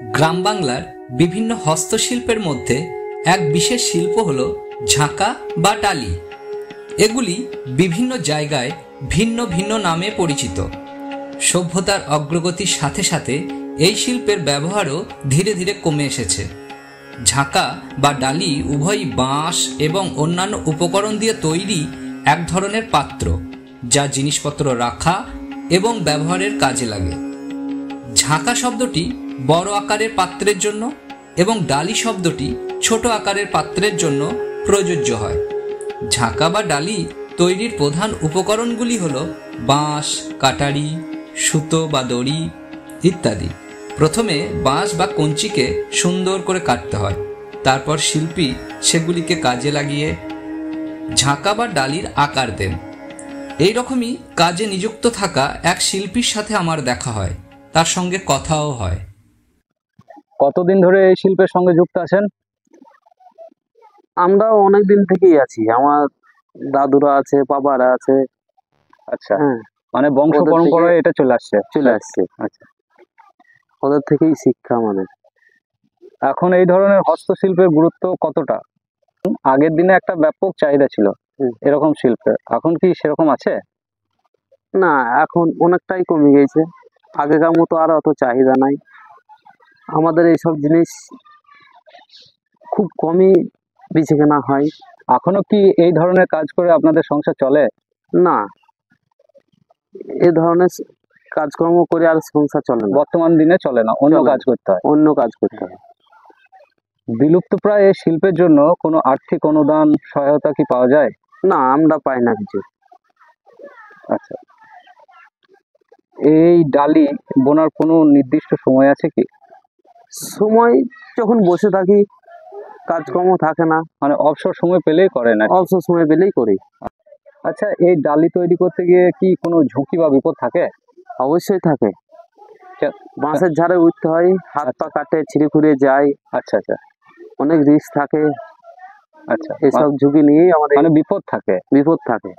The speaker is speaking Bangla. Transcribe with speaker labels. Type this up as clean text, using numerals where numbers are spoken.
Speaker 1: গ্রাম বাংলার বিভিন্ন হস্তশিল্পের মধ্যে এক বিশেষ শিল্প হল ঝাঁকা বা টালি। এগুলি বিভিন্ন জায়গায় ভিন্ন ভিন্ন নামে পরিচিত। সভ্যতার অগ্রগতির সাথে সাথে এই শিল্পের ব্যবহারও ধীরে ধীরে কমে এসেছে। ঝাঁকা বা ডালি উভয়ই বাঁশ এবং অন্যান্য উপকরণ দিয়ে তৈরি এক ধরনের পাত্র, যা জিনিসপত্র রাখা এবং ব্যবহারের কাজে লাগে। ঝাঁকা শব্দটি বড় আকারের পাত্রের জন্য এবং ডালি শব্দটি ছোট আকারের পাত্রের জন্য প্রযোজ্য হয়। ঝাঁকা বা ডালি তৈরির প্রধান উপকরণগুলি হল বাঁশ, কাটারি, সুতো বা দড়ি ইত্যাদি। প্রথমে বাঁশ বা কঞ্চিকে সুন্দর করে কাটতে হয়, তারপর শিল্পী সেগুলিকে কাজে লাগিয়ে ঝাঁকা বা ডালির আকার দেন। এই রকমই কাজে নিযুক্ত থাকা এক শিল্পীর সাথে আমার দেখা হয়, তার সঙ্গে কথাও হয়।
Speaker 2: কতদিন ধরে এই শিল্পের সঙ্গে যুক্ত আছেন?
Speaker 3: আমরা অনেক দিন থেকেই আছি, আমার দাদুরা আছে, বাবারা আছে।
Speaker 2: আচ্ছা,
Speaker 3: হ্যাঁ,
Speaker 2: মানে বংশ
Speaker 3: ওদের
Speaker 2: পরম্পরায়
Speaker 3: থেকে
Speaker 2: এটা চলে আসছে।
Speaker 3: আচ্ছা, ওদের থেকেই শিক্ষা। মানে
Speaker 2: এখন এই ধরনের হস্তশিল্পের গুরুত্ব কতটা? আগের দিনে একটা ব্যাপক চাহিদা ছিল এরকম শিল্পের, এখন কি সেরকম আছে?
Speaker 3: না, এখন অনেকটাই কমে গেছে। আগেকার মতো আর অত চাহিদা নাই। আমাদের এইসব জিনিস খুব কমই বেশি কেনা হয়।
Speaker 2: এখনো কি এই ধরনের কাজ করে আপনাদের সংসার চলে?
Speaker 3: না, এ ধরনের কাজকর্ম করে আর সংসার চলে না।
Speaker 2: বর্তমান দিনে চলে না, অন্য কাজ করতে হয়।
Speaker 3: অন্য কাজ করতে হয়।
Speaker 2: বিলুপ্তপ্রায় এই শিল্পের জন্য কোনো আর্থিক অনুদান সহায়তা কি পাওয়া যায়?
Speaker 3: না, আমরা পাই না কিছু।
Speaker 2: আচ্ছা, এই ডালি বোনার কোনো নির্দিষ্ট সময় আছে কি?
Speaker 3: সময় যখন বসে থাকি, কাজকর্ম থাকে না,
Speaker 2: মানে অবসর সময় পেলেই করেন?
Speaker 3: অবসর সময় পেলেই করি।
Speaker 2: আচ্ছা, এই ডালি তৈরি করতে গিয়ে কি কোনো ঝুঁকি বা বিপদ থাকে?
Speaker 3: অবশ্যই থাকে। বাঁশের ঝাড়ে উঠতে হয়, হাত পা কাটে, ছিঁড়ে খুঁড়ে যায়।
Speaker 2: আচ্ছা আচ্ছা,
Speaker 3: অনেক রিস্ক থাকে।
Speaker 2: আচ্ছা,
Speaker 3: এসব ঝুঁকি নিয়েই আমাদের
Speaker 2: মানে বিপদ থাকে।
Speaker 3: বিপদ থাকে।